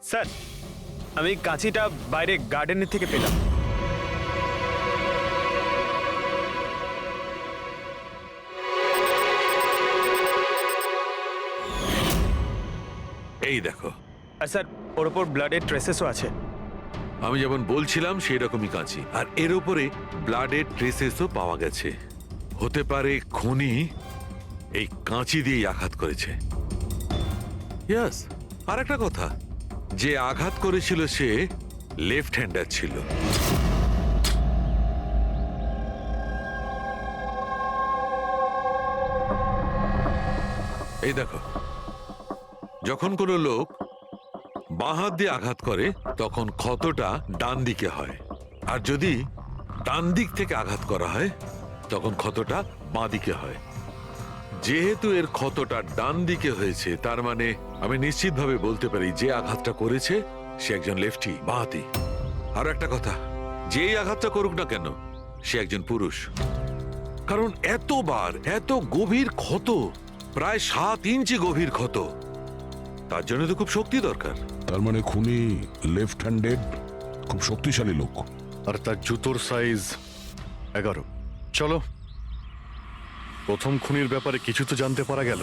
Sir, আমি কাঁচিটা বাইরে গার্ডেনের থেকে পেলাম। এই দেখো, আর স্যার, ওর ওপর ব্লাডের ট্রেসেসও আছে। আমি যেমন বলছিলাম সেই রকমই কাঁচি, আর এর উপরে ব্লাডের ট্রেসেসও পাওয়া গেছে। হতে পারে খুনি এই কাঁচি দিয়েই আঘাত করেছে। ইয়েস, আর একটা কথা, যে আঘাত করেছিল সে লেফট হ্যান্ডার ছিল। এই দেখো, যখন কোনো লোক বাঁ হাত দিয়ে আঘাত করে তখন ক্ষতটা ডান দিকে হয়, আর যদি ডান দিক থেকে আঘাত করা হয় তখন ক্ষতটা বাঁ দিকে হয়। যেহেতু এর ক্ষতটা ডান দিকে হয়েছে, তার মানে আমি নিশ্চিতভাবে বলতে পারি যে আঘাতটা করেছে সে একজন লেফটি, বাঁহাতি। আর একটা কথা, যেই আঘাতটা করুক না কেন সে একজন পুরুষ, কারণ এতবার এত গভীর ক্ষত, প্রায় 7 ইঞ্চি গভীর ক্ষত, তার জন্য তো খুব শক্তি দরকার। তার মানে খুনি লেফট হ্যান্ডেড, খুব শক্তিশালী লোক। আর তার জুতোর সাইজ 11। চলো, প্রথম খুনির ব্যাপারে কিছু তো জানতে পারা গেল।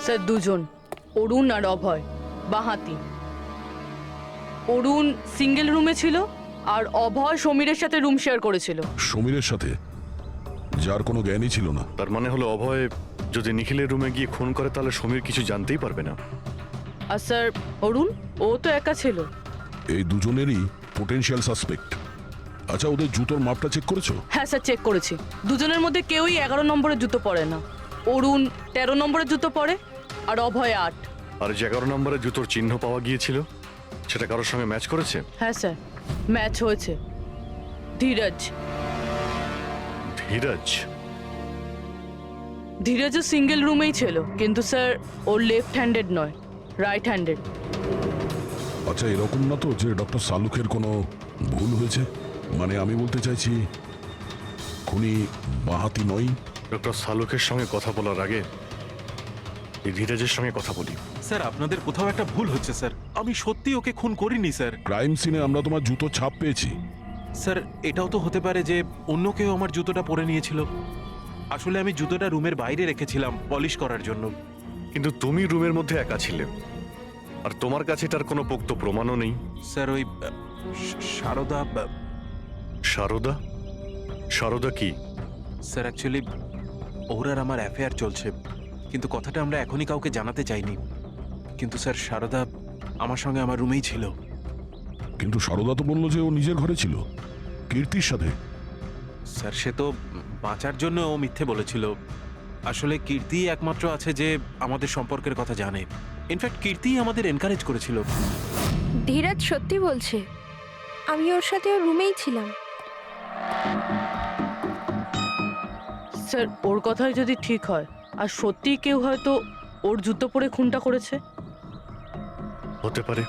স্যার, দুজন, অরুণ আর অভয়, বাঁহাতি। অরুণ সিঙ্গেল রুমে ছিল আর অভয় সমীরের সাথে রুম শেয়ার করেছিল। সমীরের সাথে, যার কোনো জ্ঞানই ছিল না। তার মানে হলো অভয় যদি নিখিলের রুমে গিয়ে খুন করে তাহলে সমীর কিছু জানতেই পারবে না। আর স্যার, অরুণ, ও তো একা ছিল। এই দুজনেরই পোটেনশিয়াল সাসপেক্ট। আচ্ছা, ওদের জুতোর মাপটা চেক করেছো? হ্যাঁ স্যার, চেক করেছি। দুজনের মধ্যে কেউই 11 নম্বরের জুতো পরে না। অরুণ 13 নম্বরের জুতো পরে আর অভয় 8। আর যে 11 নম্বরের জুতোর চিহ্ন পাওয়া গিয়েছিল সেটা কারোর সঙ্গে ম্যাচ করেছে? হ্যাঁ স্যার, ম্যাচ হয়েছে। ধীরজ। ধীরজ? ধীরজও সিঙ্গেল রুমেই ছিল, কিন্তু স্যার ওর লেফট হ্যান্ডেড নয়, রাইট হ্যান্ডেড। আচ্ছা, এরকম না তো যে ডক্টর সালুকের কোনো ভুল হয়েছে? মানে আমি বলতে চাইছি, খুনি বাঁহাতি নয়। ডক্টর সালুকের সঙ্গে কথা বলার আগে এই ধীরজের সঙ্গে কথা বলি। স্যার, আপনাদের কোথাও একটা ভুল হচ্ছে স্যার। আমি সত্যি ওকে খুন করিনি স্যার। ক্রাইম সিনে আমরা তোমার জুতোর ছাপ পেয়েছি। স্যার, এটাও তো হতে পারে যে অন্য কেউ আমার জুতোটা পরে নিয়েছিল। আসলে আমি জুতোটা রুমের বাইরে রেখেছিলাম পলিশ করার জন্য। কিন্তু তুমি রুমের মধ্যে একা ছিলে, আর তোমার কাছে তার কোনো পোক্ত প্রমাণও নেই। স্যার, ওই সারদা। সারদা? সারদা কি? স্যার, অ্যাকচুয়ালি ওর আর আমার অ্যাফেয়ার চলছে, কিন্তু কথাটা আমরা এখনই কাউকে জানাতে চাইনি। কিন্তু স্যার, সারদা আমার সঙ্গে আমার রুমেই ছিল। কিন্তু সারদা তো বললো যে ও নিজের ঘরে ছিল কীর্তির সাথে। স্যার, সে তো বাঁচার জন্য ও মিথ্যে বলেছিল। আসলে কীর্তি একমাত্র আছে যে আমাদের সম্পর্কের কথা জানে। ইনফ্যাক্ট কীর্তি আমাদের এনকারেজ করেছিল। ধীরাজ সত্যি বলছে, আমি ওর সাথে ওর রুমেই ছিলাম। স্যার, ওর কথাই যদি ঠিক হয় আর সত্যিই কেউ হয়তো ওর জুতো পরে খুনটা করেছে। হতে পারে।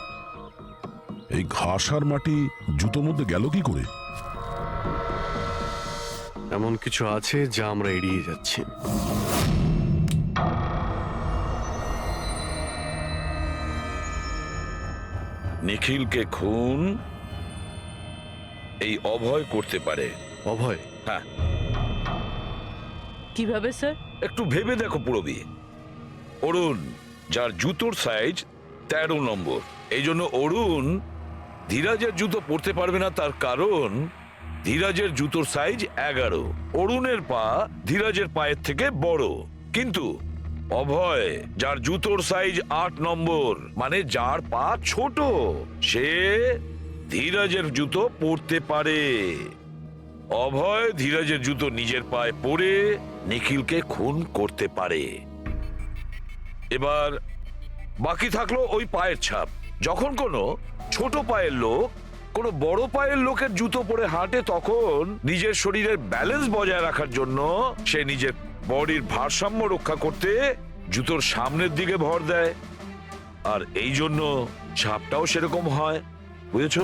এই ঘাস আর মাটি জুতোর মধ্যে গেল কি করে? এমন কিছু আছে যা আমরা এড়িয়ে যাচ্ছি। নিখিলকে খুন এই অভয় করতে পারে। অভয়? হ্যাঁ। কিভাবে স্যার? একটু ভেবে দেখো পুরবী। অরুণ, যার জুতোর সাইজ 13 নম্বর। এই জন্য অরুণ ধীরাজের জুতো পরতে পারবে না, তার কারণ ধীরাজের জুতোর সাইজ 11। অরুণের পা ধীরাজের পায়ের থেকে বড়, কিন্তু অভয় যার জুতোর সাইজ 8 নম্বর, মানে যার পা ছোট, সে ধীরাজের জুতো পরতে পারে। অভয় ধীরাজের জুতো নিজের পায়ে পরে নিখিলকে খুন করতে পারে। এবার বাকি থাকলো ওই পায়ের ছাপ। যখন কোনো ছোট পায়ের লোক কোনো বড় পায়ের লোকের জুতো পরে হাঁটে, তখন নিজের শরীরের ব্যালেন্স বজায় রাখার জন্য সে নিজের বডির ভারসাম্য রক্ষা করতে জুতোর সামনের দিকে ভর দেয়, আর এই জন্য ছাপটাও সেরকম হয়। বুঝেছো?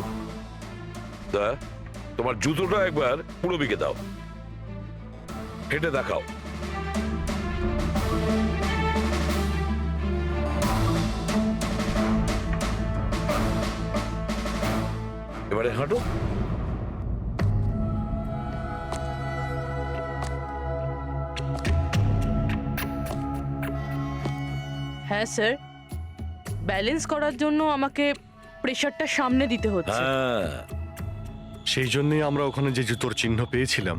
তা তোমার জুতোটা একবার পুরবিকে দাও, হেঁটে দেখাও। এবারে হাঁটো। হ্যাঁ স্যার, ব্যালেন্স করার জন্য আমাকে প্রেশারটা সামনে দিতে হচ্ছে। হ্যাঁ, সেই জন্যই আমরা ওখানে যে জুতোর চিহ্ন পেয়েছিলাম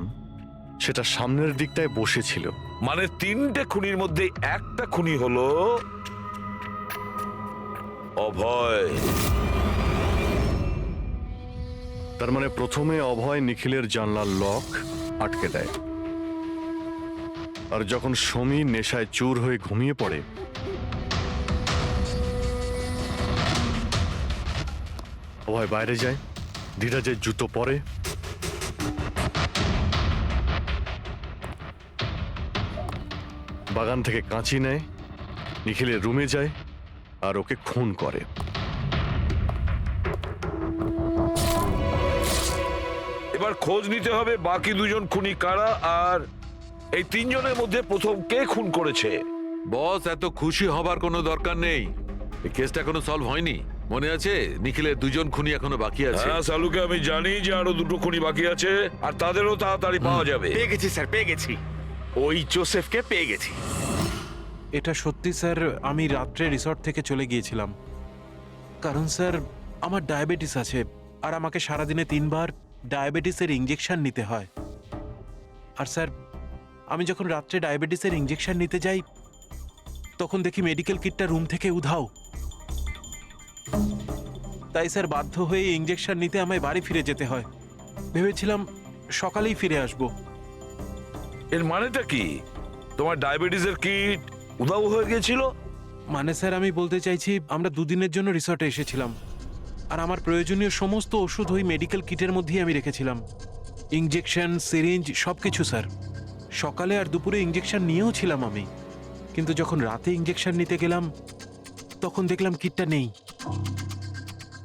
সেটা সামনের দিকটায় বসেছিল। মানে 3টে খুনির মধ্যে একটা খুনি হলো অভয়। তার মানে প্রথমে অভয় নিখিলের জানলার লক আটকে দেয়, আর যখন সমীর নেশায় চুর হয়ে ঘুমিয়ে পড়ে, অভয় বাইরে যায়, ধীরাজের জুতো পরে, বাগান থেকে কাঁচি নেয়, নিখিলের রুমে যায় আর ওকে খুন করে। এবার খোঁজ নিতে হবে বাকি 2 জন খুনি কারা, আর এই 3 জনের মধ্যে প্রথম কে খুন করেছে। বস, এত খুশি হবার কোনো দরকার নেই। এই কেসটা এখনো সলভ হয়নি। মনে আছে নিখিলের 2 জন খুনি এখনো বাকি আছে। হ্যাঁ সালুকে আমি জানি যে আরো 2টো খুনি বাকি আছে, আর তাদেরও তাড়াতাড়ি পাওয়া যাবে। পেয়ে গেছি স্যার, পেয়ে গেছি। ওই জোসেফকে পেয়ে গেছি। এটা সত্যি স্যার, আমি রাত্রে রিসর্ট থেকে চলে গিয়েছিলাম, কারণ স্যার আমার ডায়াবেটিস আছে, আর আমাকে সারাদিনে 3 বার ডায়াবেটিসের ইঞ্জেকশন নিতে হয়। আর স্যার আমি যখন রাত্রে ডায়াবেটিসের ইঞ্জেকশন নিতে যাই, তখন দেখি মেডিকেল কিটটা রুম থেকে উধাও। তাই স্যার বাধ্য হয়ে ইঞ্জেকশন নিতে আমায় বাড়ি ফিরে যেতে হয়। ভেবেছিলাম সকালেই ফিরে আসব। এর মানেটা কি? তোমার ডায়াবেটিসের কিট উধাও হয়ে গিয়েছিল? মানে স্যার আমি বলতে চাইছি, আমরা 2 দিনের জন্য রিসর্টে এসেছিলাম, আর আমার প্রয়োজনীয় সমস্ত ওষুধ ওই মেডিকেল কিটের মধ্যেই আমি রেখেছিলাম। ইঞ্জেকশন, সিরিঞ্জ, সবকিছু স্যার। সকালে আর দুপুরে ইঞ্জেকশন নিয়েও ছিলাম আমি, কিন্তু যখন রাতে ইঞ্জেকশন নিতে গেলাম, তখন দেখলাম কিটটা নেই।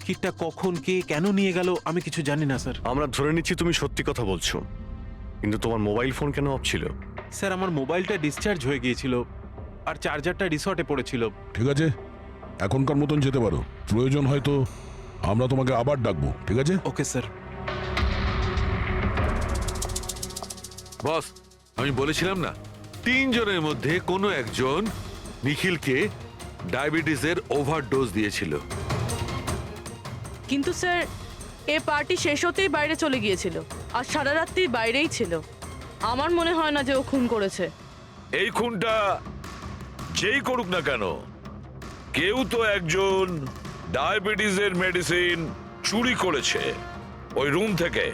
কিটটা কখন কে কেন নিয়ে গেল আমি কিছু জানি না স্যার। আমরা ধরে নিচ্ছি তুমি সত্যি কথা বলছো, কিন্তু তোমার মোবাইল ফোন কেন অফ ছিল? স্যার আমার মোবাইলটা ডিসচার্জ হয়ে গিয়েছিল, আর চার্জারটা রিসর্টে পড়েছিল। ঠিক আছে, এখনকার মতন যেতে পারো। প্রয়োজন হয়তো আমরা তোমাকে আবার ডাকবো, ঠিক আছে? Okay sir. বস, আমি বলেছিলাম না 3 জনের মধ্যে কোনো একজন নিখিলকে ডায়াবেটিসের ওভারডোজ দিয়েছিল। কিন্তু স্যার এ পার্টি শেষ হতেই বাইরে চলে গিয়েছিল, আর সারা রাত্রি বাইরেই ছিল। আমার মনে হয় না যে ও খুন করেছে। এই খুনটা যেই করুক না কেন, কেউ তো একজন ডায়াবেটিসের মেডিসিন চুরি করেছে ওই রুম থেকে।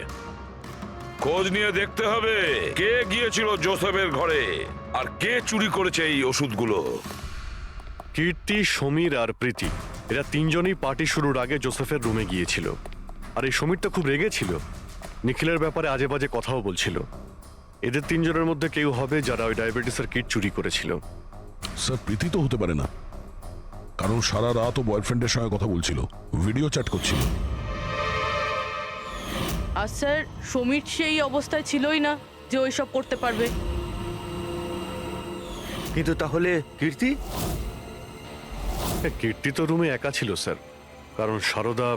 খোঁজ নিয়ে দেখতে হবে কে গিয়েছিল জোসেফের ঘরে, আর কে চুরি করেছে এই ওষুধগুলো। কীর্তি, সমীর আর প্রীতি, এরা 3 জনই পার্টি শুরুর আগে জোসেফের রুমে গিয়েছিল। আর এই সমীরটা খুব রেগে ছিল, নিখিলের ব্যাপারে আজে বাজে কথাও বলছিল। এদের 3 জনের মধ্যে কেউ হবে যারা ওই ডায়াবেটিসের কিট চুরি করেছিল। স্যার, প্রীতি তো হতে পারে না, কারণ সারা রাত ও বয়ফ্রেন্ডের সঙ্গে কথা বলছিল, ভিডিও চ্যাট করছিল। আর স্যার সমীর সেই অবস্থায় ছিলই না যে ওইসব করতে পারবে। কিন্তু তাহলে কীর্তি? কীর্তি তো রুমে একা ছিল স্যার, কারণ সারদা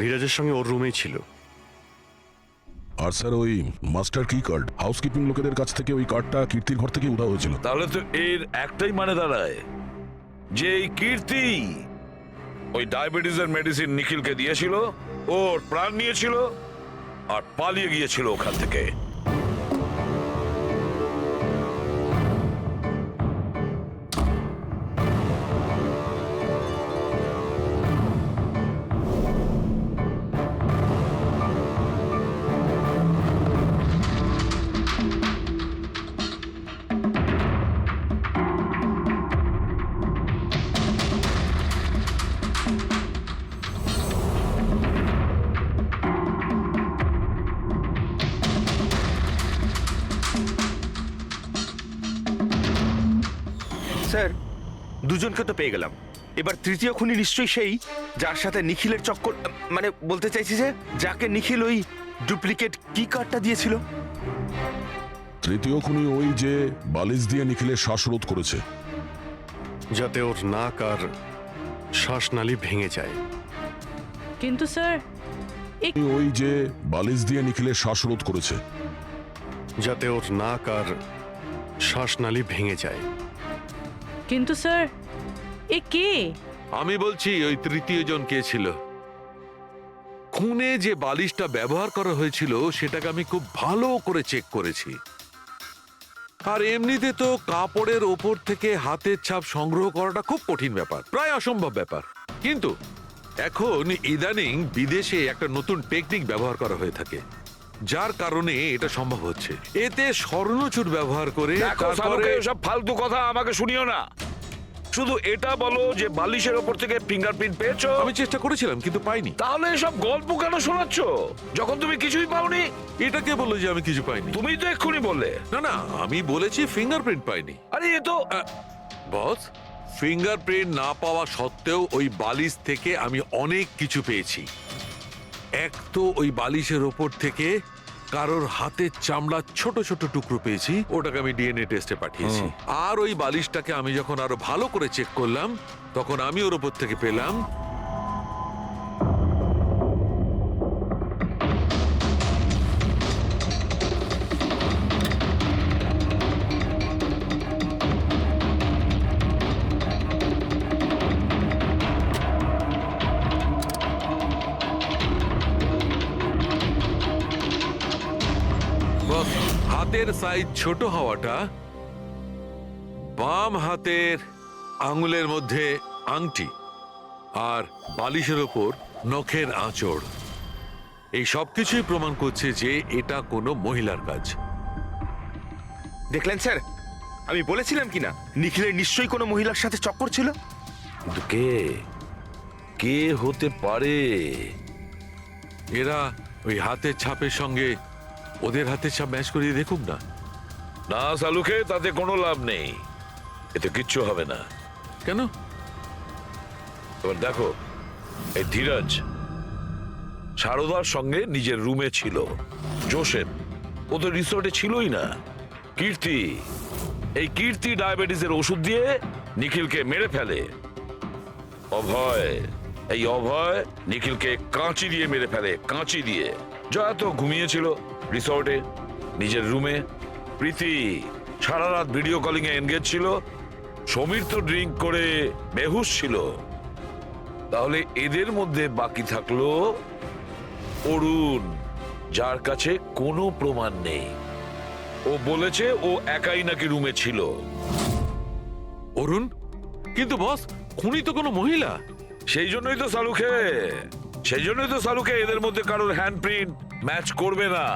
ধীরাজের সঙ্গে ওর রুমেই ছিল। আর স্যার ওই মাস্টার কি কার্ড, হাউসকিপিং লোকেদের কাছ থেকে ওই কার্ডটা কীর্তির ঘর থেকে উধাও হয়েছিল। তাহলে তো এর একটাই মানে দাঁড়ায় যে এই কীর্তি ওই ডায়াবেটিসের মেডিসিন নিখিলকে দিয়েছিল, ওর প্রাণ নিয়েছিল আর পালিয়ে গিয়েছিল ওখান থেকে। স্যার, দুজনকে তো পেয়ে গেলাম। এবার তৃতীয় খুনি নিশ্চয়ই সেই যার সাথে নিখিলের চক্কর, মানে বলতে চাইছি যে যাকে নিখিল ওই ডুপ্লিকেট কি কার্ডটা দিয়েছিল। তৃতীয় খুনি ওই যে বালিশ দিয়ে নিখিলের শ্বাসরোধ করেছে। যাতে ওর নাক আর শ্বাসনালী ভেঙে যায়। কিন্তু স্যার ওই যে বালিশ দিয়ে নিখিলের শ্বাসরোধ করেছে। যাতে ওর নাক আর শ্বাসনালী ভেঙে যায়। কিন্তু স্যার এ কে? আমি বলছি ওই তৃতীয় জন কে ছিল। খুনে যে বালিশটা ব্যবহার করা হয়েছিল সেটাকে আমি খুব ভালো করে চেক করেছি। আর এমনিতে তো কাপড়ের ওপর থেকে হাতের ছাপ সংগ্রহ করাটা খুব কঠিন ব্যাপার, প্রায় অসম্ভব ব্যাপার। কিন্তু এখন ইদানিং বিদেশে একটা নতুন টেকনিক ব্যবহার করা হয়ে থাকে, যার কারণে এটা সম্ভব হচ্ছে। এতে স্বর্ণচূড় ব্যবহার করে দেখো শালুকে, সব ফালতু কথা আমাকে শুনিও না। শুধু এটা বলো যে বালিশের ওপর থেকে ফিঙ্গারপ্রিন্ট পেয়েছো। আমি চেষ্টা করেছিলাম কিন্তু পাইনি। তাহলে এসব গল্প কেন শোনাচ্ছ যখন তুমি কিছুই পাওনি? এটা কে বললো যে আমি কিছু পাইনি? তুমি তো এক্ষুনি বললে। না না, আমি বলেছি ফিঙ্গারপ্রিন্ট পাইনি। আরে এ তো বস, ফিঙ্গারপ্রিন্ট না পাওয়া সত্ত্বেও ওই বালিশ থেকে আমি অনেক কিছু পেয়েছি। এক তো ওই বালিশের ওপর থেকে কারোর হাতের চামড়ার ছোট ছোট টুকরো পেয়েছি, ওটাকে আমি ডিএনএ টেস্টে পাঠিয়েছি। আর ওই বালিশটাকে আমি যখন আরো ভালো করে চেক করলাম তখন আমি ওর ওপর থেকে পেলাম হাতের সাইজ ছোট হওয়াটা, বাম হাতের আঙুলের মধ্যে আংটি আর বালিশের ওপর নখের আঁচড়, এই সবকিছুই প্রমাণ করছে যে এটা কোনো মহিলার কাজ। দেখলেন স্যার, আমি বলেছিলাম কিনা নিখিলের নিশ্চয়ই কোনো মহিলার সাথে চক্কর ছিল। কিন্তু কে কে হতে পারে? এরা ওই হাতের ছাপের সঙ্গে ওদের হাতের ছাপ ম্যাচ করিয়ে দেখুক না। না শালুকে, তাতে কোনো লাভ নেই, এতে কিচ্ছু হবে না। কেন? এবার দেখো, এই ধীরাজ সারদার সঙ্গে নিজের রুমে ছিল। জোসেফ ও তো রিসোর্টে ছিলই না। কীর্তি, এই কীর্তি ডায়াবেটিসের ওষুধ দিয়ে নিখিলকে মেরে ফেলে। অভয়, এই অভয় নিখিলকে কাঁচি দিয়ে মেরে ফেলে, কাঁচি দিয়ে। জয়া তো ঘুমিয়েছিল রিসর্টে নিজের রুমে। প্রীতি সারা রাত ভিডিও কলিং এ এনগেজ ছিল। সমীর তো ড্রিঙ্ক করে বেহুশ ছিল। তাহলে এদের মধ্যে বাকি থাকলো অরুণ, যার কাছে কোনো প্রমাণ নেই। ও বলেছে ও একাই নাকি রুমে ছিল। অরুণ? কিন্তু বস, খুনি তো কোনো মহিলা। সেই জন্যই তো সালুকে এদের মধ্যে কারোর হ্যান্ডপ্রিন্ট ম্যাচ করবে না।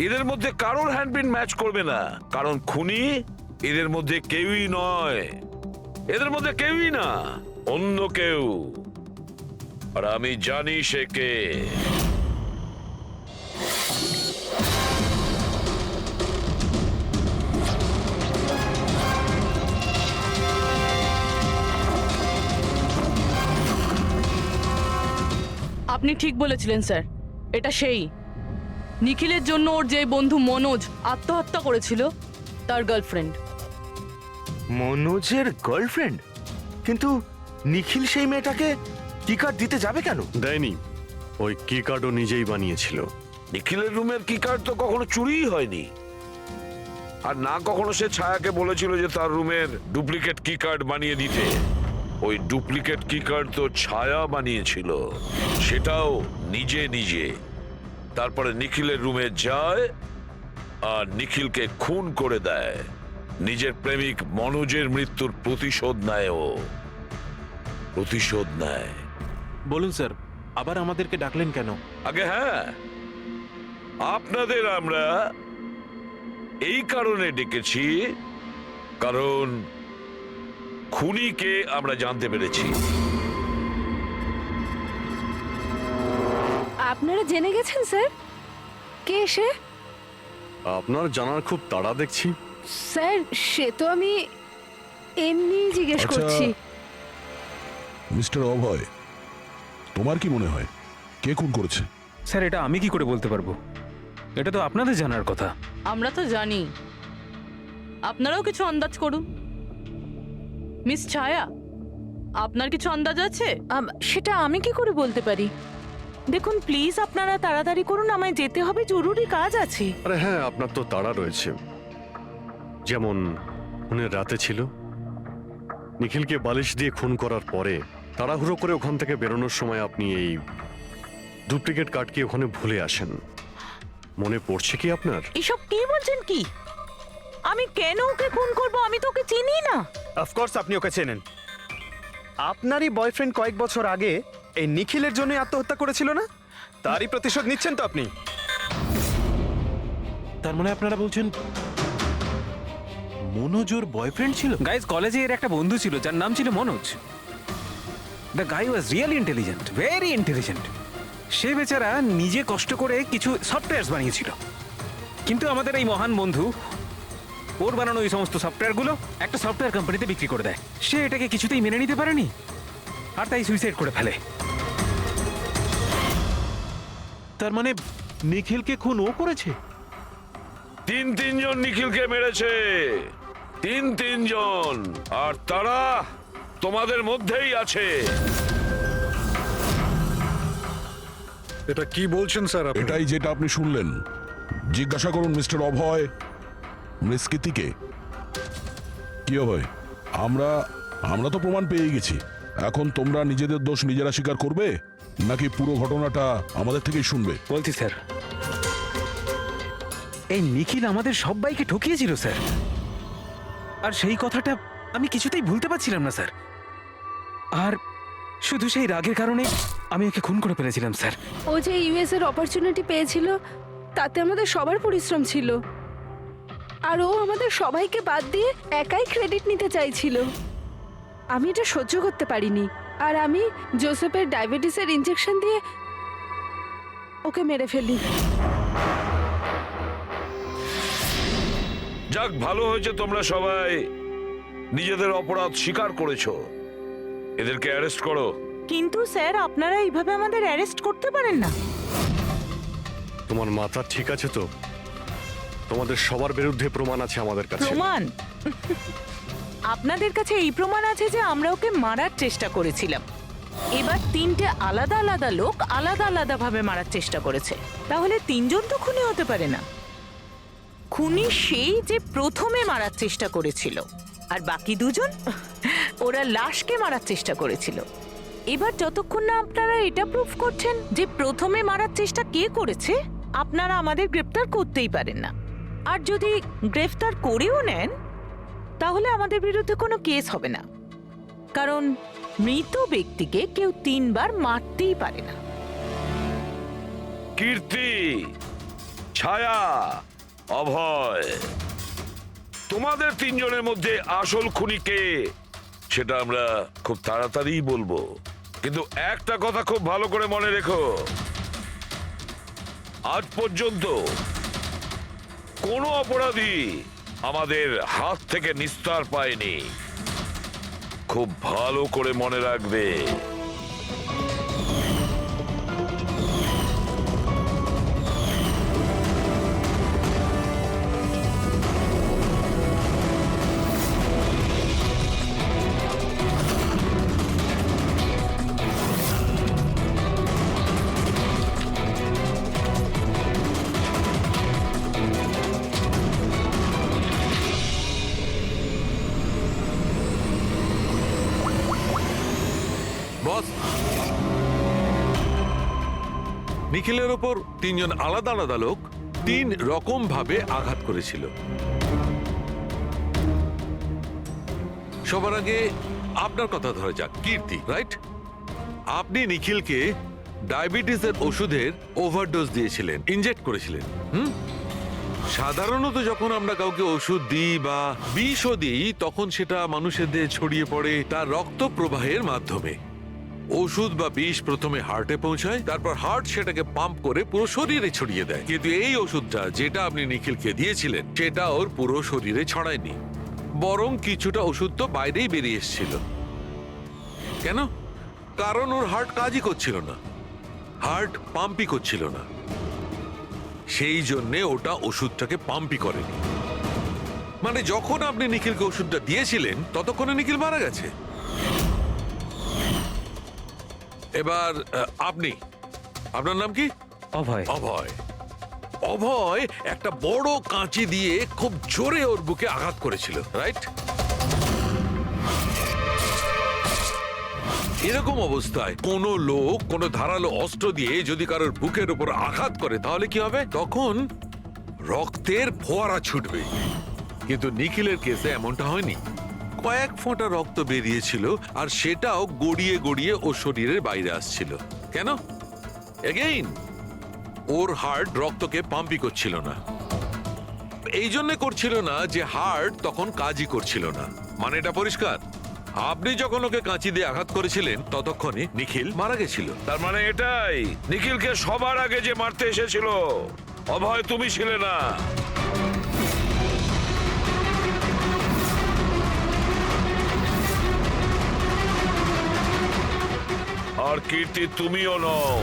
এদের মধ্যে কারোর হ্যান্ডপ্রিন্ট ম্যাচ করবে না, কারণ খুনি এদের মধ্যে কেউই নয়। এদের মধ্যে কেউই না, অন্য কেউ। আর আমি জানি সে কে। আপনি ঠিক বলেছিলেন স্যার, এটা সেই নিখিলের জন্য ওর যে বন্ধু মনোজ আত্মহত্যা করেছিল তার গার্লফ্রেন্ড। মনোজের গার্লফ্রেন্ড? কিন্তু নিখিল সেই মেয়েটাকে কি কার্ড দিতে যাবে কেন? দেয়নি, ওই কি কার্ডও নিজেই বানিয়েছিল। নিখিলের রুমের কি কার্ড তো কখনো চুরিই হয়নি। আর না কখনো সে ছায়াকে বলেছিল যে তার রুমের ডুপ্লিকেট কি কার্ড বানিয়ে দিতে। ও ওই ডুপ্লিকেট কিকার তো ছায়া বানিয়েছিল, সেটাও নিজে নিজে। তারপরে নিখিলের রুমে যায় আর নিখিলকে খুন করে দেয়। নিজের প্রেমিক মনোজের মৃত্যুর প্রতিশোধ নেয় ও, প্রতিশোধ নেয়। বলুন স্যার, আবার আমাদেরকে ডাকলেন কেন? আগে হ্যাঁ, আপনাদের আমরা এই কারণে ডেকেছি, কারণ খুনিকে আমরা জানতে পেরেছি। আপনারা জেনে গেছেন স্যার? কে সে? আপনার জানার খুব তাড়া দেখছি। স্যার, সে তো আমি এমনি জিজ্ঞেস আচ্ছা। করছি। মিস্টার অভয়, তোমার কি মনে হয় কে খুন করেছে? স্যার, এটা আমি কি করে বলতে পারবো? এটা তো আপনাদের জানার কথা। আমরা তো জানি, আপনারাও কিছু আন্দাজ করুন। মিস ছায়া, আপনার কিছু আন্দাজ আছে? সেটা আমি কি করে বলতে পারি? দেখুন প্লিজ আপনারা তাড়াতাড়ি করুন, আমায় যেতে হবে, জরুরি কাজ আছে। আরে হ্যাঁ, আপনার তো তাড়া রয়েছে। যেমন খুনের রাতে ছিল, নিখিলকে বালিশ দিয়ে খুন করার পরে তাড়াহুড়ো করে ওখান থেকে বেরোনোর সময় আপনি এই ডুপ্লিকেট কার্ডকে ওখানে ভুলে আসেন। মনে পড়ছে কি আপনার? এসব কি বলছেন কি? আমি কেন ওকে খুন করব? আমি তো ওকে চিনি না। অফকোর্স আপনি ওকে চেনেন। আপনারই বয়ফ্রেন্ড কয়েক বছর আগে এই নিখিলের জন্য আত্মহত্যা করেছিল না? তারই প্রতিশোধ নিচ্ছেন তো আপনি? তার মানে আপনারা বলছেন মনোজ ওর বয়ফ্রেন্ড ছিল? গাইজ, কলেজে এর একটা বন্ধু ছিল যার নাম ছিল Manoj. The guy was really intelligent, very intelligent. সে বেচারা নিজে কষ্ট করে কিছু সফটওয়্যার বানিয়েছিল, কিন্তু আমাদের এই মহান বন্ধু ওর বানানো ওই সমস্ত সফটওয়্যারগুলো একটা সফটওয়্যার কোম্পানিতে বিক্রি করে দেয়। সে এটাকে কিছুতেই মেনে নিতে পারেনি আর তাই সুইসাইড করে ফেলে। তার মানে নিখিলকে খুন ও করেছে? তিনজন নিখিলকে মেরেছে, তিনজন, আর তারা তোমাদের মধ্যেই আছে। এটা কি বলছেন স্যার? এটাই যেটা আপনি শুনলেন। জিজ্ঞাসা করুন মিস্টার অভয় মৃস্কিতিকে। কি অভয়, আমরা তো প্রমাণ পেয়ে গেছি। এখন তোমরা নিজেদের দোষ নিজেরা স্বীকার করবে নাকি পুরো ঘটনাটা আমাদের থেকেই শুনবে? বলছি স্যার, এই নিখিল আমাদের সবাইকে ঠকিয়েছিল স্যার, আর সেই কথাটা আমি কিছুতেই ভুলতে পারছিলাম না স্যার। আর শুধু সেই রাগের কারণে আমি ওকে খুন করে ফেলেছিলাম স্যার। ও যে ইউএস এর অপরচুনিটি পেয়েছিল, তাতে আমাদের সবার পরিশ্রম ছিল। আর ও আমাদের সবাইকে বাদ দিয়ে একাই ক্রেডিট নিতে চাইছিল। আমি এটা সহ্য করতে পারিনি, আর আমি জোসেফের ডায়াবেটিসের ইনজেকশন দিয়ে ওকে মেরে ফেলি। যাক, ভালো হয়েছে তোমরা সবাই নিজেদের অপরাধ স্বীকার করেছো। এদেরকে অ্যারেস্ট করো। কিন্তু স্যার, আপনারা এইভাবে আমাদের অ্যারেস্ট করতে পারেন না। তোমার মাথা ঠিক আছে তো? তোমাদের সবার বিরুদ্ধে প্রমাণ আছে আমাদের কাছে। প্রমাণ? আপনাদের কাছে এই প্রমাণ আছে যে আমরা ওকে মারার চেষ্টা করেছিলাম। এবার তিনটে আলাদা আলাদা লোক আলাদা আলাদা ভাবে মারার চেষ্টা করেছে, তাহলে তিনজন তো খুনি হতে পারে না। খুনি সেই যে প্রথমে মারার চেষ্টা করেছিল, আর বাকি দুজন ওরা লাশকে মারার চেষ্টা করেছিল। এবার যতক্ষণ না আপনারা এটা প্রুফ করছেন যে প্রথমে মারার চেষ্টা কে করেছে, আপনারা আমাদের গ্রেফতার করতেই পারেন না। আর যদি গ্রেফতার করেও নেন, তাহলে আমাদের বিরুদ্ধে কোনো কেস হবে না, কারণ মৃত ব্যক্তিকে কেউ 3 বার মারতেই পারে না। কীর্তি, ছায়া, অভয়, তোমাদের তিনজনের মধ্যে আসল খুনি কে সেটা আমরা খুব তাড়াতাড়ি বলবো। কিন্তু একটা কথা খুব ভালো করে মনে রেখো, আজ পর্যন্ত কোনো অপরাধী আমাদের হাত থেকে নিস্তার পায়নি। খুব ভালো করে মনে রাখবে। নিখিলের ওপর তিনজন আলাদা আলাদা লোক 3 রকম ভাবে আঘাত করেছিল। সবার আগে আপনার কথা ধরা যাক, কীর্তি, রাইট? আপনি নিখিলকে ডায়াবেটিসের ওষুধের ওভারডোজ দিয়েছিলেন, ইনজেক্ট করেছিলেন। সাধারণত যখন আমরা কাউকে ওষুধ দিই বা বিষও দিই, তখন সেটা মানুষের দেহে ছড়িয়ে পড়ে তার রক্ত প্রবাহের মাধ্যমে। ওষুধ বা বিষ প্রথমে হার্টে পৌঁছায়, তারপর হার্ট সেটাকে পাম্প করে পুরো শরীরে ছড়িয়ে দেয়। কিন্তু এই ওষুধটা যেটা আপনি নিখিলকে দিয়েছিলেন, সেটা ওর পুরো শরীরে ছড়ায়নি, বরং কিছুটা ওষুধ তো বাইরেই বেরিয়ে এসেছিল। কেন? কারণ ওর হার্ট কাজই করছিল না, হার্ট পাম্পই করছিল না, সেই জন্যে ওটা ওষুধটাকে পাম্পই করেনি। মানে যখন আপনি নিখিলকে ওষুধটা দিয়েছিলেন, ততক্ষণে নিখিল মারা গেছে। এবার আপনি, আপনার নাম কি? অভয়। অভয়। অভয় একটা বড় কাঁচি দিয়ে খুব জোরে ওর বুকে আঘাত করেছিল, রাইট? এরকম অবস্থায় কোনো লোক কোনো ধারালো অস্ত্র দিয়ে যদি কারোর বুকের উপর আঘাত করে, তাহলে কি হবে? তখন রক্তের ফোয়ারা ছুটবে। কিন্তু নিখিলের কেসে এমনটা হয়নি। কয়েক ফোঁটা রক্ত বেরিয়েছিল, আর সেটাও গড়িয়ে গড়িয়ে ওর শরীরের বাইরে আসছিল। কেন? এগেইন, ওর হার্ট রক্তকে পাম্পই করছিল না। এই জন্য করছিল না যে হার্ট তখন কাজই করছিল না। মানে এটা পরিষ্কার, আপনি যখন ওকে কাঁচি দিয়ে আঘাত করেছিলেন, ততক্ষণে নিখিল মারা গেছিল। তার মানে এটাই, নিখিলকে সবার আগে যে মারতে এসেছিল অভয়, তুমি ছিলে না। আর কীর্তি, তুমিও নও।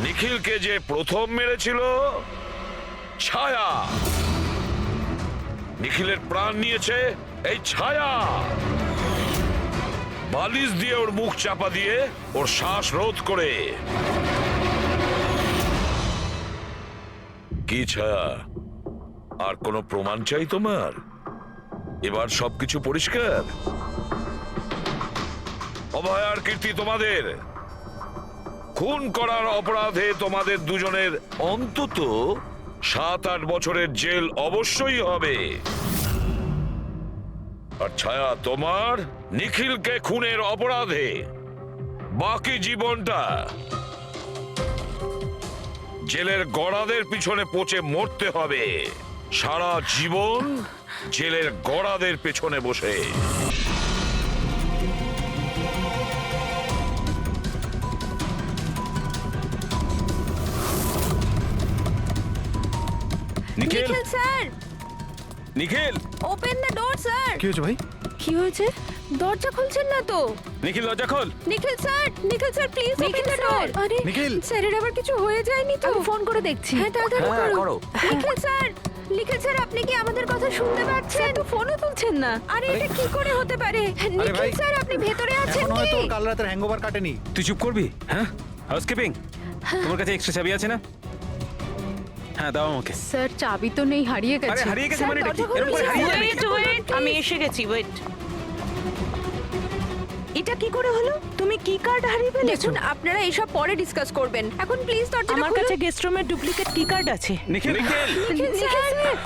নিখিলকে যে প্রথম মেরেছিল ছায়া। নিখিলের প্রাণ নিয়েছে এই ছায়া। বালিশ দিয়ে ওর মুখ চাপা দিয়ে ওর শ্বাস রোধ করে। কি ছায়া, আর কোনো প্রমাণ চাই তোমার? এবার সবকিছু পরিষ্কার। অভয় আর কীর্তি, তোমাদের খুন করার অপরাধে তোমাদের দুজনের অন্তত 7-8 বছরের জেল অবশ্যই হবে। আর ছায়া, তোমার নিখিলকে খুনের অপরাধে বাকি জীবনটা জেলের গড়াদের পিছনে পচে মরতে হবে। সারা জীবন জেলের গড়াদের পেছনে বসে। Nikhil, sir, Nikhil, open the door sir. কি হয়েছে ভাই? কি হয়েছে? দরজা খুলছেন না তো? নিখিল দরজা খোল। Nikhil sir, please open the door. আরে নিখিল। স্যারের আবার কিছু হয়ে যায়নি তো? আমি ফোন করে দেখছি। হ্যাঁ, তাড়াতাড়ি করো। নিখিল স্যার, আপনি কি আমাদের কথা শুনতে পাচ্ছেন? তো ফোনও তুলছেন না। আরে এটা কি করে হতে পারে? নিখিল স্যার, আপনি ভেতরে আছেন কি? কাল রাতের হ্যাংওভার কাটেনি। তুই চুপ করবি? হ্যাঁ, হাউসকিপিং, তোমার কাছে এক্সট্রা চাবি আছে না? হ্যাঁ, দাও আমাকে। স্যার, চাবি তো নেই, হারিয়ে আরে গেছে। হারিয়ে গেছে স্যার, মানে এটা কি? দরজা খুলুন, এরকম করে স্যার। হারিয়ে যাবে নাকি? ওয়েট, আমি এসে গেছি, ওয়েট। এটা কি করে হলো? তুমি কি কার্ড হারিয়ে ফেলেছো? দেখুন, আপনারা এইসব পরে ডিসকাস করবেন। এখন প্লিজ দরজাটা খুলুন। আমার কাছে গেস্ট রুমের ডুপ্লিকেট কি কার্ড আছে। নিখিল, নিখিল স্যার।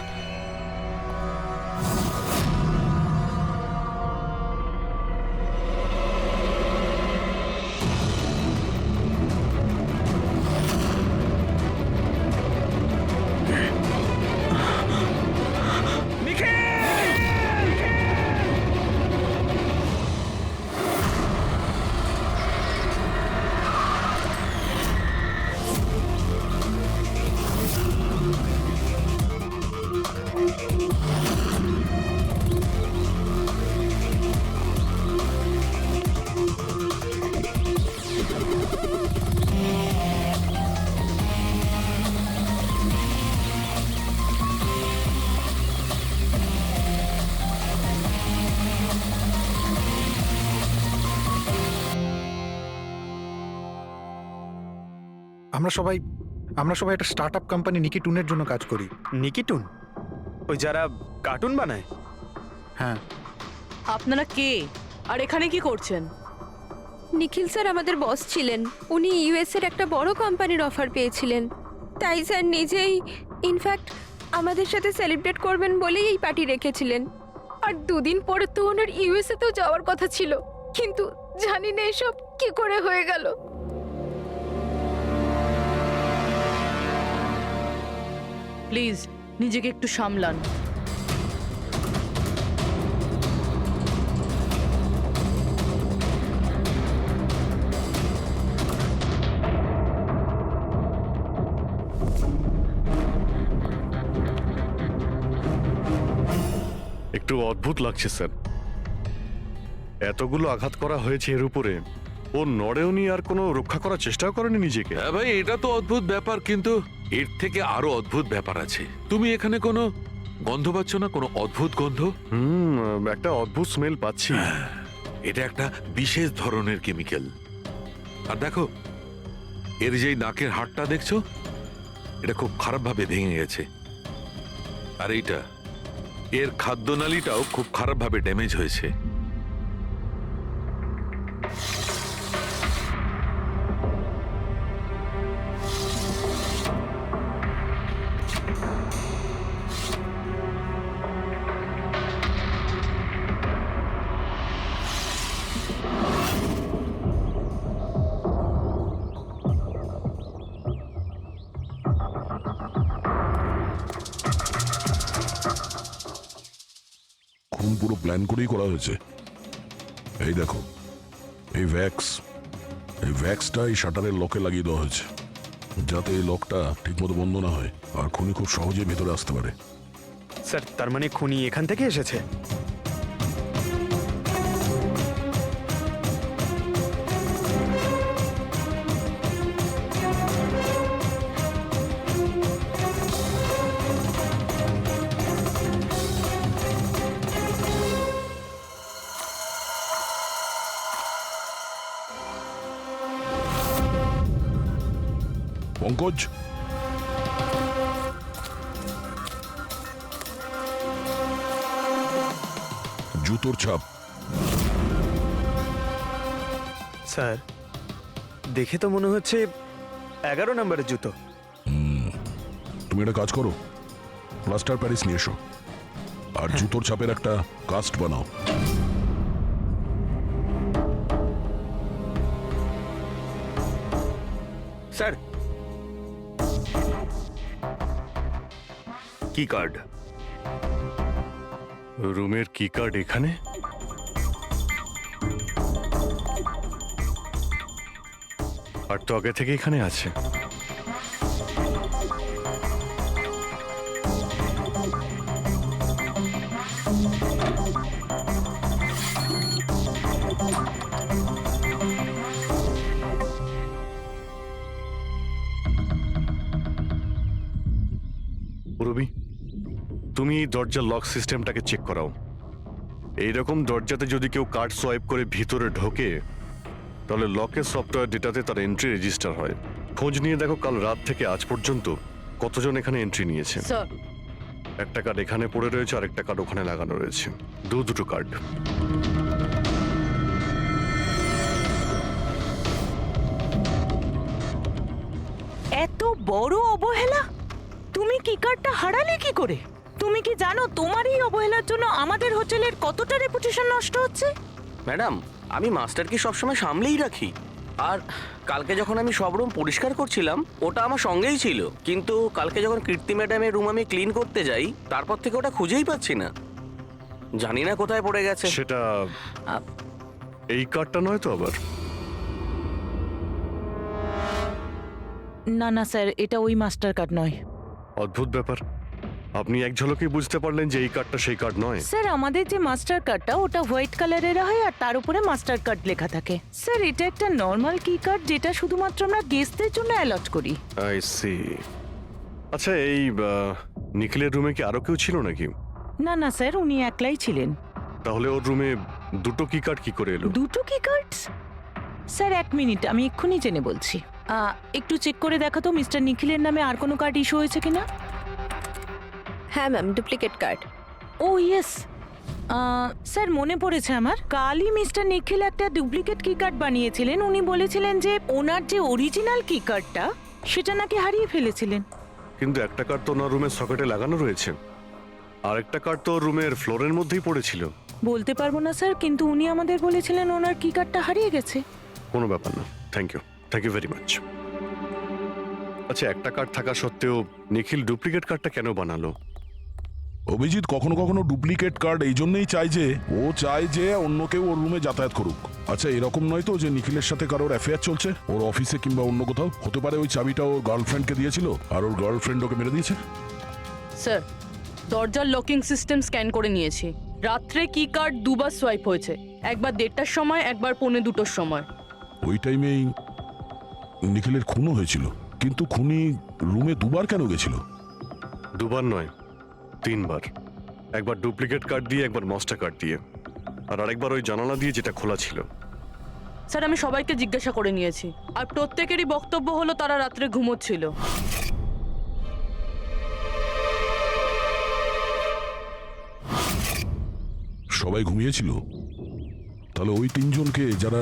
আমরা সবাই একটা স্টার্টআপ কোম্পানি নিকিটুনের জন্য কাজ করি। নিকিটুন? ওই যারা কার্টুন বানায়? হ্যাঁ। আপনারা কে আর এখানে কি করছেন? নিখিল স্যার আমাদের বস ছিলেন। উনি ইউএস এর একটা বড় কোম্পানির অফার পেয়েছিলেন, তাই স্যার নিজেই ইনফ্যাক্ট আমাদের সাথে সেলিব্রেট করবেন বলেই এই পার্টি রেখেছিলেন। আর দুদিন পরে তো ওনার ইউএসএ তেও যাওয়ার কথা ছিল, কিন্তু জানি না এসব কি করে হয়ে গেল। প্লিজ নিজেকে একটু সামলান। একটু অদ্ভুত লাগছে স্যার, এতগুলো আঘাত করা হয়েছে এর উপরে ও নড়েওনি, আর কোনো রক্ষা করার চেষ্টাও করেনি নিজেকে। হ্যাঁ ভাই, এটা তো অদ্ভুত ব্যাপার, কিন্তু এর থেকে আরো অদ্ভুত ব্যাপার আছে। তুমি এখানে কোনো গন্ধ পাচ্ছ না? কোনো অদ্ভুত গন্ধ? একটা অদ্ভুত স্মেল পাচ্ছি। এটা একটা বিশেষ ধরনের কেমিক্যাল। আর দেখো, এর যেই নাকের হাড়টা দেখছো, এটা খুব খারাপভাবে ভেঙে গেছে। আর এইটা, এর খাদ্যনালীটাও খুব খারাপভাবে ড্যামেজ হয়েছে। খুন পুরো প্ল্যান করেই করা হয়েছে। এই দেখো, এই ভ্যাক্সটা এই শাটারের লকে লাগিয়ে দেওয়া হয়েছে, যাতে এই লকটা ঠিকমতো বন্ধ না হয় আর খুনি খুব সহজে ভেতরে আসতে পারে। স্যার, তার মানে খুনি এখান থেকে এসেছে? পঙ্কজ, জুতোর ছাপ। স্যার, দেখে তো মনে হচ্ছে 11 নম্বরের জুতো। তুমি একটা কাজ করো, প্লাস্টার প্যারিস নিয়ে এসো আর জুতোর ছাপের একটা কাস্ট বানাও। স্যার, কি কার্ড? রুমের কি কার্ড এখানে? আর তো আগে থেকে এখানে আছে। রবি, তুমি এই দরজার লক সিস্টেমটাকে চেক করাও। এইরকম দরজাতে যদি কেউ কার্ড সোয়াইপ করে ভিতরে ঢোকে, তাহলে লকের সফটওয়্যার ডেটাতে তার এন্ট্রি রেজিস্টার হয়। খোঁজ নিয়ে দেখো কাল রাত থেকে আজ পর্যন্ত কতজন এখানে এন্ট্রি নিয়েছে। স্যার, একটা কার্ড এখানে পড়ে রয়েছে, আর একটা কার্ড ওখানে লাগানো রয়েছে, দুটো কার্ড। এত বড় অবহেলা! তুমি কি কার্ডটা হারালে কি করে? তুমি কি জানো তোমার এই অবহেলার জন্য আমাদের হোটেলের কতটা রেপুটেশন নষ্ট হচ্ছে? ম্যাডাম, আমি মাস্টারকে সবসময় সামলেই রাখি। আর কালকে যখন আমি সব রুম পরিষ্কার করছিলাম, ওটা আমার সঙ্গেই ছিল। কিন্তু কালকে যখন কীর্তি ম্যাডামের রুম আমি ক্লিন করতে যাই, তারপর থেকে ওটা খুঁজেই পাচ্ছি না। জানি না কোথায় পড়ে গেছে। সেটা এই কার্ডটা নয় তো আবার? না না স্যার, এটা ওই মাস্টার কার্ড নয়। অদ্ভুত ব্যাপার, আপনি এক ঝলকেই বুঝতে পারলেন যে এই কার্ডটা সেই কার্ড নয়। স্যার, আমাদের যে মাস্টার কার্ডটা ওটা হোয়াইট কালারের হয় আর তার উপরে মাস্টার কার্ড লেখা থাকে। স্যার, এটা একটা নর্মাল কি কার্ড যেটা শুধুমাত্র আমরা গেস্টদের জন্য অ্যালট করি। I see. আচ্ছা, এই নিখিলের রুমে কি আরো কেউ ছিল নাকি? না না স্যার, উনি একলাই ছিলেন। তাহলে ওর রুমে দুটো কি কার্ড কি করে এলো? দুটো কি কার্ডস? স্যার, 1 মিনিট, আমি এক্ষুনি জেনে বলছি। একটু চেক করে দেখাতো মিস্টার নিখিলের নামে আর কোনো কার্ড ইস্যু হয়েছে কিনা। হ্যাঁ ম্যাম, ডুপ্লিকেট কার্ড। ও ইয়েস, স্যার মনে পড়েছে আমার, কালই মিস্টার নিখিল একটা ডুপ্লিকেট কি কার্ড বানিয়েছিলেন। উনি বলেছিলেন যে ওনার যে অরিজিনাল কি কার্ডটা সেটা নাকি হারিয়ে ফেলেছিলেন। কিন্তু একটা কার্ড তো ওনার রুমের সকেটে লাগানো রয়েছে, আর একটা কার্ড তো রুমের ফ্লোরের মধ্যেই পড়েছিল। বলতে পারবো না স্যার, কিন্তু উনি আমাদের বলেছিলেন ওনার কি কার্ডটা হারিয়ে গেছে। কোনো ব্যাপার না, থ্যাংক ইউ ভেরি মাচ। আচ্ছা, একটা কার্ড থাকা সত্ত্বেও নিখিল ডুপ্লিকেট কার্ডটা কেন বানালো? অভিজিৎ কখনো কখনো ডুপ্লিকেট কার্ড এই জন্যই চায় যে ও চায় যে অন্য কেউ ওর রুমে যাতায়াত করুক। আচ্ছা, এরকম নয় তো যে নিখিলের সাথে কারোর অ্যাফেয়ার চলছে ওর অফিসে কিংবা অন্য কোথাও? হতে পারে ওই চাবিটা ওর গার্লফ্রেন্ডকে দিয়েছিল আর ওর গার্লফ্রেন্ড ওকে মেরে দিয়েছে। স্যার, দরজার লকিং সিস্টেম স্ক্যান করে নিয়েছি। রাত্রে কি কার্ড দুবার সোয়াইপ হয়েছে, একবার 1:30টার সময়, একবার 1:45টার সময়। ওই টাইমেই নিখিলের খুনও হয়েছিল, কিন্তু খুনি রুমে দুবার কেন গেছিল? দুবার নয়, 3বার। একবার ডুপ্লিকেট কার্ড দিয়ে, একবার মাস্টার কার্ড দিয়ে, আর আরেকবার ওই জানালা দিয়ে যেটা খোলা ছিল। স্যার, আমি সবাইকে জিজ্ঞাসা করে নিয়েছি, আর প্রত্যেকেরই বক্তব্য হলো তারা রাত্রে ঘুমোচ্ছিল। সবাই ঘুমিয়েছিল? তাহলে ওই তিনজনকে যারা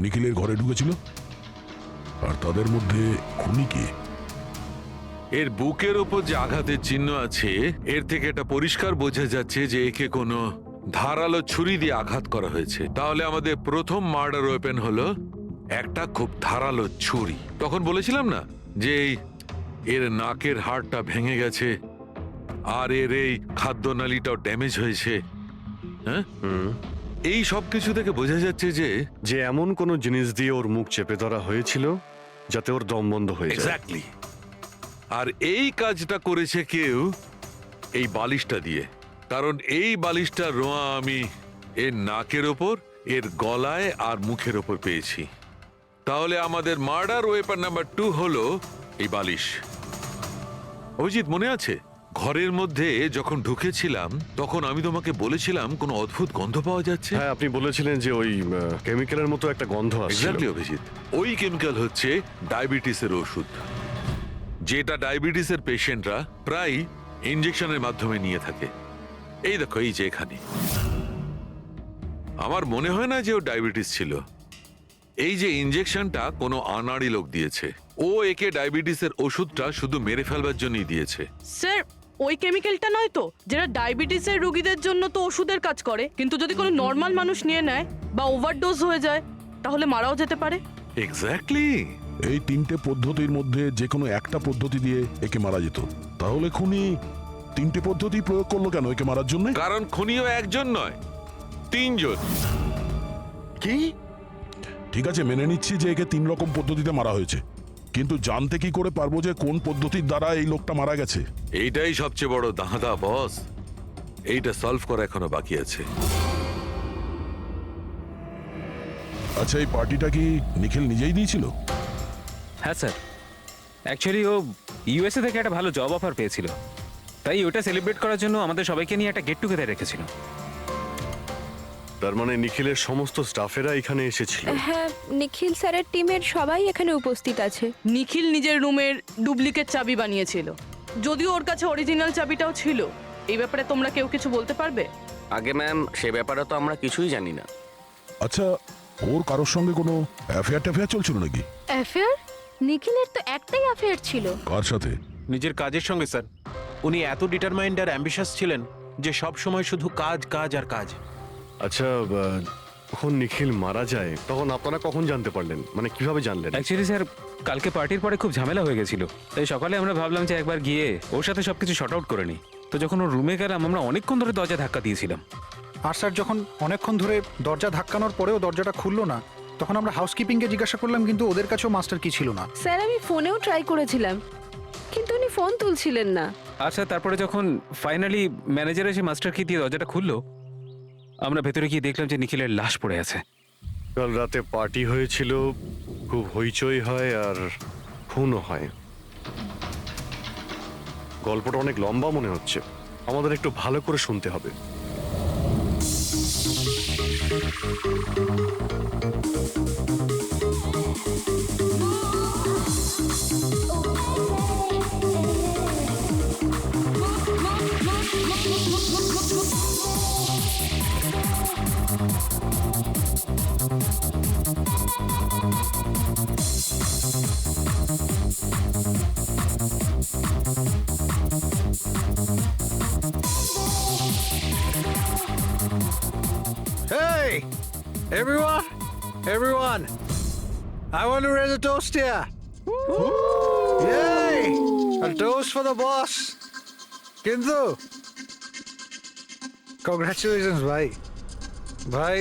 নিখিলের ঘরে ঢুকেছিল, আর তাদের মধ্যে খুনি কে? এর বুকের ওপর যে আঘাতের চিহ্ন আছে, এর থেকে এটা পরিষ্কার বোঝা যাচ্ছে যে একে কোনো ধারালো ছুরি দিয়ে আঘাত করা হয়েছে। তাহলে আমাদের প্রথম মার্ডার ওয়েপেন হলো একটা খুব ধারালো ছুরি। তখন বলেছিলাম না যে এর নাকের হাড়টা ভেঙে গেছে আর এর এই খাদ্যনালীটাও ড্যামেজ হয়েছে। হ্যাঁ, এই সব কিছু থেকে বোঝা যাচ্ছে যে এমন কোনো জিনিস দিয়ে ওর মুখ চেপে ধরা হয়েছিল যাতে ওর দম বন্ধ হয়ে যায়। এক্স্যাক্টলি। আর এই কাজটা করেছে কেউ এই বালিশটা দিয়ে, কারণ এই বালিশটা রোয়া আমি এর নাকের ওপর, এর গলায় আর মুখের ওপর পেয়েছি। তাহলে আমাদের মার্ডার ওয়েপন নাম্বার 2 হলো এই বালিশ। অভিজিৎ, মনে আছে ঘরের মধ্যে যখন ঢুকেছিলাম তখন আমি তোমাকে বলেছিলাম কোনো অদ্ভুত গন্ধ পাওয়া যাচ্ছে? হ্যাঁ, আপনি বলেছিলেন যে ওই কেমিক্যালের মতো একটা গন্ধ আসছে। এক্স্যাক্টলি অভিজিৎ, ওই কেমিক্যাল হচ্ছে ডায়াবেটিসের ওষুধ, যেটা ডায়াবেটিসের পেশেন্টরা প্রায় ইনজেকশনের মাধ্যমে নিয়ে থাকে। এই দেখো, এই যে এখানে। আমার মনে হয় না যে ও ডায়াবেটিস ছিল। এই যে ইনজেকশনটা কোনো আনাড়ি লোক দিয়েছে। ও একে ডায়াবেটিসের ওষুধটা শুধু মেরে ফেলবার জন্যই দিয়েছে। স্যার, ওই কেমিক্যালটা নয় তো যেটা ডায়াবেটিসের রোগীদের জন্য তো ওষুধের কাজ করে, কিন্তু যদি কোনো নর্মাল মানুষ নিয়ে নেয় বা ওভারডোজ হয়ে যায় তাহলে মারাও যেতে পারে। এক্স্যাক্টলি। এই তিনটে পদ্ধতির মধ্যে যে কোনো একটা পদ্ধতি দিয়ে একে মারা যেত। তাহলে খুনি তিনটে পদ্ধতি প্রয়োগ করলো কেন একে মারার জন্য? কারণ খুনিও একজন নয়, 3 জন। কি? ঠিক আছে, মেনে নিচ্ছি যে একে 3 রকম পদ্ধতিতে মারা হয়েছে, কিন্তু জানতে কি করে পারবো যে কোন পদ্ধতির দ্বারা এই লোকটা মারা গেছে? এইটাই সবচেয়ে বড় দাঁদা বস, এইটা সলভ করা এখনো বাকি আছে। আচ্ছা, এই পার্টিটা কি নিখিল নিজেই দিয়েছিল? হ্যাঁ স্যার, অ্যাকচুয়ালি ও ইউএসএ থেকে একটা ভালো জব অফার পেয়েছিল, তাই ওটা সেলিব্রেট করার জন্য আমাদের সবাইকে নিয়ে একটা গেট টুগেদার রেখেছিল। তার মানে নিখিলের সমস্ত স্টাফেরা এখানে এসেছিল? হ্যাঁ, নিখিল স্যারের টিমের সবাই এখানে উপস্থিত আছে। নিখিল নিজের রুমের ডুপ্লিকেট চাবি বানিয়েছিল, যদিও ওর কাছে অরিজিনাল চাবিটাও ছিল। এই ব্যাপারে তোমরা কেউ কিছু বলতে পারবে? আগে ম্যাম, সে ব্যাপারে তো আমরা কিছুই জানি না। আচ্ছা, ওর কারোর সঙ্গে কোনো অ্যাফেয়ার চলছিল নাকি? অ্যাফেয়ার? নিখিলের তো একটাই অ্যাফেয়ার ছিল। কার সাথে? নিজের কাজের সঙ্গে স্যার। উনি এত ডিটারমাইন্ড আর অ্যাম্বিশাস ছিলেন যে সব সময় শুধু কাজ কাজ আর কাজ। আচ্ছা, যখন নিখিল মারা যায় তখন আপনারা কখন জানতে পারলেন, মানে কিভাবে জানলেন? অ্যাকচুয়ালি স্যার, কালকে পার্টির পরে খুব ঝামেলা হয়ে গেছিল, তাই সকালে আমরা ভাবলাম যে একবার গিয়ে ওর সাথে সবকিছু শর্ট আউট করে নিই। তো যখন ওর রুমে গেলাম আমরা অনেকক্ষণ ধরে দরজা ধাক্কা দিয়েছিলাম। আর স্যার, যখন অনেকক্ষণ ধরে দরজা ধাক্কানোর পরেও দরজাটা খুললো না, তখন আমরা হাউসকিপিংকে জিজ্ঞাসা করলাম, কিন্তু ওদের কাছেও মাস্টার কি ছিল না। স্যার, আমি ফোনেও ট্রাই করেছিলাম, কিন্তু উনি ফোন তুলছিলেন না। আচ্ছা, তারপরে যখন ফাইনালি ম্যানেজার এসে মাস্টার কি দিয়ে দরজাটা খুললো, আমরা ভেতরে গিয়ে দেখলাম যে নিখিলের লাশ পড়ে আছে। কাল রাতে পার্টি হয়েছিল, খুব হইচই হয় আর খুনও হয়। গল্পটা অনেক লম্বা মনে হচ্ছে, আমাদের একটু ভালো করে শুনতে হবে। Hey, everyone, I want to raise a toast here. Yay! A toast for the boss. কিন্তু কংগ্রাচুলেশনস ভাই ভাই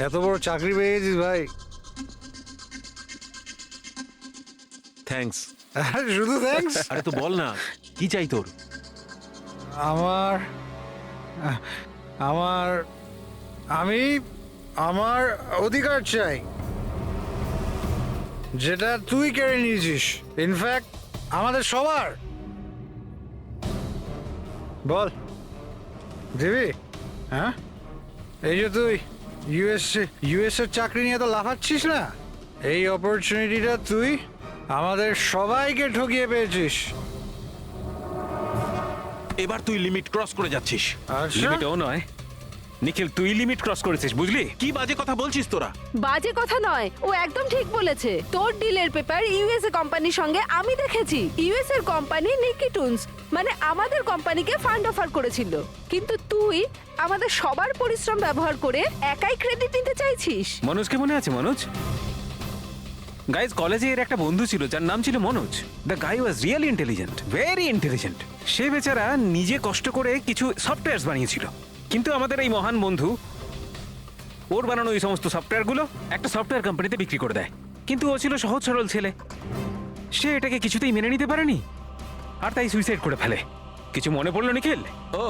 এত বড় চাকরি পেয়েছিস ভাই থ্যাঙ্কস। শুধু থ্যাঙ্কস আরে তো বল না কি চাই তোর? আমার আমার আমি আমার অধিকার চাই যেটা তুই কেড়ে নিয়েছিস ইনফ্যাক্ট আমাদের সবার। বল দিবি? হ্যাঁ এই যে তুই ইউএস এর চাকরি নিয়ে তো লাফাচ্ছিস না, এই অপরচুনিটিটা তুই আমাদের সবাইকে ঠকিয়ে পেয়েছিস। এবার তুই লিমিট ক্রস করে যাচ্ছিস। আচ্ছা লিমিটও নয় নিখিল, তুই লিমিট ক্রস করেছিস, বুঝলি? কি বাজে কথা বলছিস তোরা? বাজে কথা নয়, ও একদম ঠিক বলেছে। তোর ডিলের পেপার ইউএসএ কোম্পানির সঙ্গে আমি দেখেছি। ইউএস এর কোম্পানি নিকিটুনস মানে আমাদের কোম্পানিকে ফান্ড অফার করেছিল, কিন্তু তুই আমাদের সবার পরিশ্রম ব্যবহার করে একাই ক্রেডিট নিতে চাইছিস। মনোজকে মনে আছে? মনোজ গাইজ, কলেজে এর একটা বন্ধু ছিল যার নাম ছিল Manoj. The guy was really intelligent, very intelligent. সে বেচারা নিজে কষ্ট করে কিছু সফটওয়্যারস বানিয়েছিল, কিন্তু আমাদের এই মহান বন্ধু ওর বানানো এই সমস্ত সফটওয়্যারগুলো একটা সফটওয়্যার কোম্পানিতে বিক্রি করে দেয়। কিন্তু ও ছিল সহজ সরল ছেলে, সে এটাকে কিছুতেই মেনে নিতে পারেনি আর তাই সুইসাইড করে ফেলে। কিছু মনে পড়লো নিখিল? ও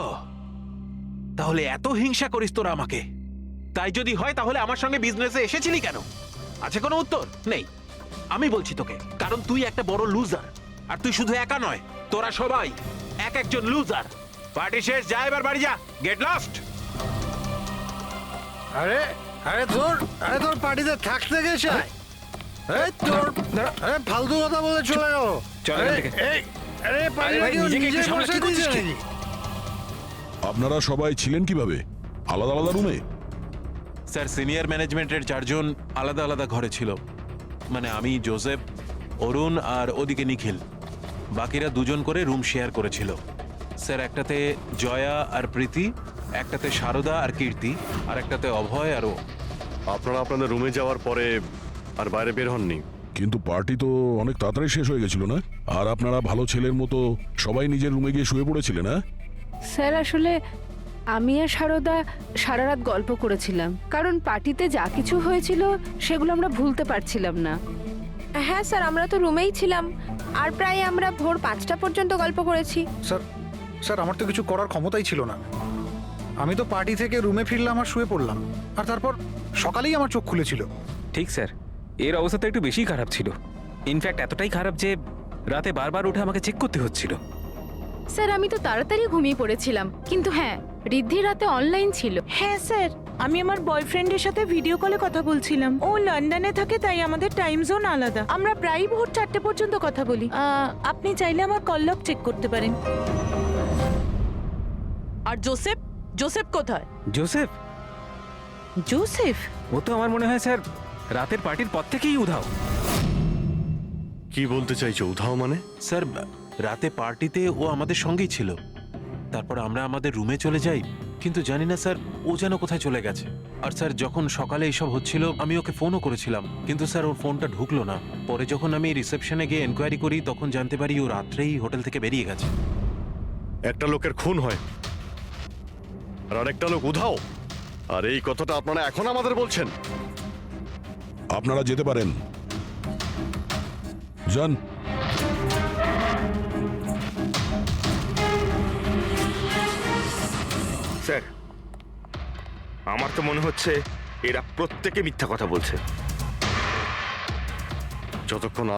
তাহলে এত হিংসা করিস তোরা আমাকে? তাই যদি হয় তাহলে আমার সঙ্গে বিজনেসে এসেছিলি কেন? আছে কোনো উত্তর নেই? আমি বলছি তোকে, কারণ তুই একটা বড় লুজার। আর তুই শুধু একা নয়, তোরা সবাই এক একজন লুজার। পার্টি শেষ, যা এবার বাড়ি যা, গেট লস্ট। আরে আরে তোর পার্টিতে থাকতে গেছে এই তোর আরে ফালতু কথা বলে চলে গেল। চল এখান থেকে। আরে পার্টি ভাই, নিজেকে একটু সামলাতে বসে করছিস দিয়েছে কি? নাকি? আপনারা সবাই ছিলেন কিভাবে আলাদা আলাদা রুমে? স্যার, সিনিয়র ম্যানেজমেন্টের 4 জন আলাদা আলাদা ঘরে ছিল। মানে আমি, জোসেফ, অরুণ আর ওদিকে নিখিল। বাকিরা 2 জন করে রুম শেয়ার করেছিল। স্যার, একটাতে জয়া আর প্রীতি, একটাতে শারদা আর কীর্তি, আর একটাতে অভয় আর ও। আপনারা আপনাদের রুমে যাওয়ার পরে আর বাইরে বের হননি? কিন্তু পার্টি তো অনেক তাড়াতাড়ি শেষ হয়ে গেছিল না? আর আপনারা ভালো ছেলের মতো সবাই নিজের রুমে গিয়ে শুয়ে পড়েছিলেন? না স্যার, আসলে আমি আর সারদা সারা রাত গল্প করেছিলাম, কারণ পার্টিতে যা কিছু হয়েছিল সেগুলো আমরা ভুলতে পারছিলাম না। হ্যাঁ স্যার, আমরা তো রুমেই ছিলাম আর প্রায় আমরা ভোর 5টা পর্যন্ত গল্প করেছি। স্যার আমার তো কিছু করার ক্ষমতাই ছিল না। আমি তো পার্টি থেকে রুমে ফিরলাম আর শুয়ে পড়লাম, আর তারপর সকালেই আমার চোখ খুলেছিল। ঠিক স্যার, এর অবস্থা তো একটু বেশি খারাপ ছিল। ইনফ্যাক্ট এতটাই খারাপ যে রাতে বারবার উঠে আমাকে চেক করতে হচ্ছিল। স্যার, আমি তো তাড়াতাড়ি ঘুমিয়ে পড়েছিলাম, কিন্তু হ্যাঁ, রিদ্ধি রাতে অনলাইন ছিল। হ্যাঁ স্যার, আমি আমার বয়ফ্রেন্ডের সাথে ভিডিও কলে কথা বলছিলাম। ও লন্ডনে থাকে, তাই আমাদের টাইম জোন আলাদা। আমরা প্রায় ভোর 4টে পর্যন্ত কথা বলি। আপনি চাইলে আমার কল লগ চেক করতে পারেন। আর জোসেফ কোথায়? জোসেফ? জোসেফ? ও তো আমার মনে হয় স্যার রাতের পার্টির পর থেকেই উধাও। কি বলতে চাইছো উধাও মানে? স্যার, রাতে পার্টিতে ও আমাদের সঙ্গেই ছিল। তারপর আমরা আমাদের রুমে চলে যাই, কিন্তু জানি না স্যার ও যেন কোথায় চলে গেছে। আর স্যার, যখন সকালে এইসব হচ্ছিল আমি ওকে ফোনও করেছিলাম, কিন্তু স্যার ওর ফোনটা ঢুকলো না। পরে যখন আমি রিসেপশনে গিয়ে এনকোয়ারি করি তখন জানতে পারি ও রাত্রেই হোটেল থেকে বেরিয়ে গেছে। একটা লোকের খুন হয় আর আরেকটা লোক উধাও, আর এই কথাটা আপনারা এখন আমাদের বলছেন? আপনারা যেতে পারেন, যান। স্যার, আমার তো মনে হচ্ছে এরা প্রত্যেকে মিথ্যা কথা বলছে। যতক্ষণ